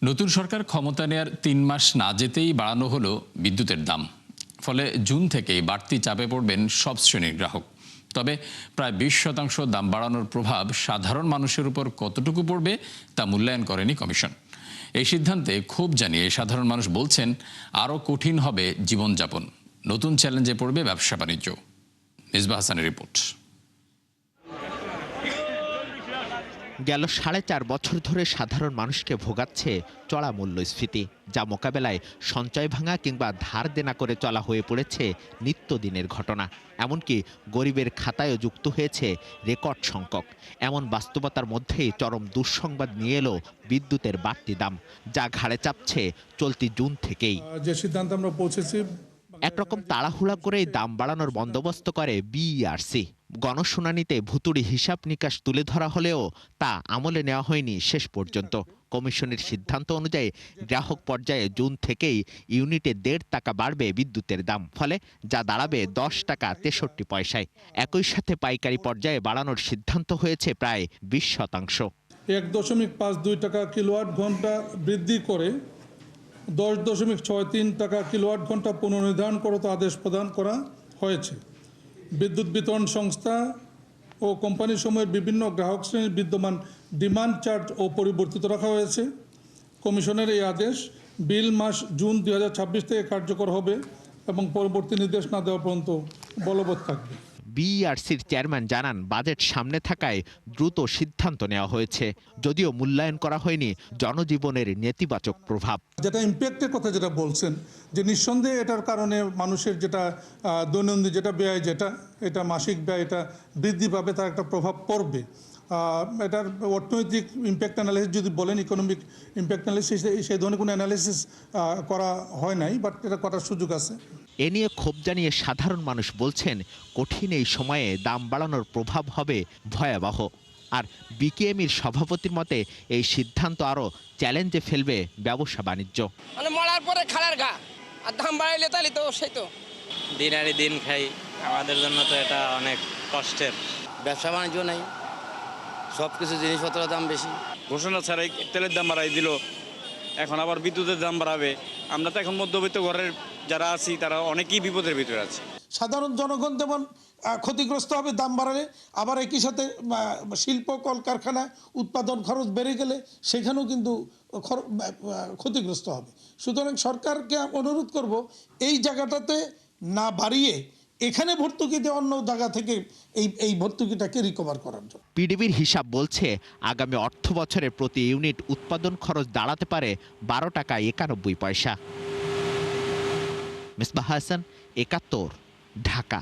নতুন সরকার ক্ষমতা নেয়ার ৩ মাস না যেতেই বাড়ানো হলো বিদ্যুতের দাম। ফলে জুন থেকেই বাড়তি চাপে পড়বেন সব শ্রেণীর গ্রাহক। তবে প্রায় ২০% দাম বাড়ানোর প্রভাব সাধারণ মানুষের উপর কতটুকু পড়বে তা মূল্যায়ন করেনি কমিশন। এই সিদ্ধান্তে ক্ষোভ জানিয়ে সাধারণ মানুষ বলছেন, আরও কঠিন হবে জীবনযাপন, নতুন চ্যালেঞ্জে পড়বে ব্যবসা বাণিজ্য। মিসবাহ হাসানের রিপোর্ট। গেল ৪.৫ বছর ধরে সাধারণ মানুষকে ভোগাচ্ছে চড়া মূল্যস্ফীতি, যা মোকাবেলায় সঞ্চয় ভাঙা কিংবা ধার দেনা করে চলা হয়ে পড়েছে নিত্যদিনের ঘটনা। এমনকি গরিবের খাতায়ও যুক্ত হয়েছে রেকর্ড সংখ্যক। এমন বাস্তবতার মধ্যেই চরম দুঃসংবাদ নিয়ে এলো বিদ্যুতের বাড়তি দাম, যা ঘাড়ে চাপছে চলতি জুন থেকেই। যে সিদ্ধান্ত আমরা পৌঁছেছি, একরকম তাড়াহুড়া করেই দাম বাড়ানোর বন্দোবস্ত করে বিইআরসি। গণশুনানিতে ভুতুড়ি হিসাব নিকাশ তুলে ধরা হলেও তা আমলে নেওয়া হয়নি শেষ পর্যন্ত। কমিশনের সিদ্ধান্ত অনুযায়ী গ্রাহক পর্যায়ে জুন থেকেই ইউনিটে ১.৫ টাকা বাড়বে বিদ্যুতের দাম, ফলে যা দাঁড়াবে ১০ টাকা ৬৩ পয়সায়। একই সাথে পাইকারি পর্যায়ে বাড়ানোর সিদ্ধান্ত হয়েছে প্রায় ২০%। ১.৫২ টাকা কিলোওয়াট ঘন্টা বৃদ্ধি করে ১০.৬৩ টাকা কিলোওয়াট ঘন্টা পুনর্নির্ধারণ করতে আদেশ প্রদান করা হয়েছে। বিদ্যুৎ বিতরণ সংস্থা ও কোম্পানিসমূহের বিভিন্ন গ্রাহক শ্রেণীর বিদ্যমান ডিমান্ড চার্জ অপরিবর্তিত রাখা হয়েছে। কমিশনের এই আদেশ বিল মাস জুন ২০২৬ থেকে কার্যকর হবে এবং পরবর্তী নির্দেশ না দেওয়া পর্যন্ত বলবৎ থাকবে। বিইআরসির চেয়ারম্যান জানান, বাজেট সামনে থাকায় দ্রুত সিদ্ধান্ত নেওয়া হয়েছে, যদিও মূল্যায়ন করা হয়নি জনজীবনের নেতিবাচক প্রভাব। যেটা ইম্প্যাক্টের কথা যেটা বলছেন, যে নিঃসন্দেহে এটার কারণে মানুষের যেটা দৈনন্দিন যেটা ব্যয়, এটা মাসিক ব্যয়, এটা বৃদ্ধি পাবে, তার একটা প্রভাব পড়বে। এটার অর্থনৈতিক ইম্প্যাক্ট অ্যানালিসিস যদি বলেন, ইকোনমিক ইম্প্যাক্ট অ্যানালিসিস, সেই ধরনের কোনো অ্যানালিসিস করা হয় নাই, বাট এটা করার সুযোগ আছে। এ নিয়ে ক্ষোভ জানিয়ে সাধারণ মানুষ বলছেন, কঠিন এই সময়ে দাম বাড়ানোর প্রভাব হবে ভয়াবহ। আর বিকেএমইর সভাপতির মতে এই সিদ্ধান্ত আরও চ্যালেঞ্জে ফেলবে ব্যবসা বাণিজ্য। মানে মরার পরে খালের ঘা, আর দাম বাড়াইলে তাহলে তো সেই তো দিন আনি দিন খাই, আমাদের জন্য তো এটা অনেক কষ্টের। ব্যবসা বাণিজ্য নাই, সব কিছু জিনিসপত্রের দাম বেশি। ঘোষণা ছাড়াই তেলের দাম বাড়াই দিল, এখন আবার বিদ্যুতের দাম বাড়াবে। আমরা তো এখন মধ্যবিত্ত ঘরের যারা আছি তারা অনেকেই বিপদের ভিতরে আছে। সাধারণ জনগণ যেমন ক্ষতিগ্রস্ত হবে দাম বাড়ালে, আবার একই সাথে শিল্প কলকারখানা উৎপাদন খরচ বেড়ে গেলে সেখানেও কিন্তু ক্ষতিগ্রস্ত হবে। সুতরাং সরকারকে অনুরোধ করব, এই জায়গাটাতে না বাড়িয়ে এখানে ভর্তুকি দিয়ে অন্য জায়গা থেকে এই ভর্তুকিটাকে রিকভার করার জন্য। পিডিবির হিসাব বলছে, আগামী অর্থ বছরে প্রতি ইউনিট উৎপাদন খরচ দাঁড়াতে পারে ১২ টাকা ৯১ পয়সা। মিসবাহ হাসান, ৭১, ঢাকা।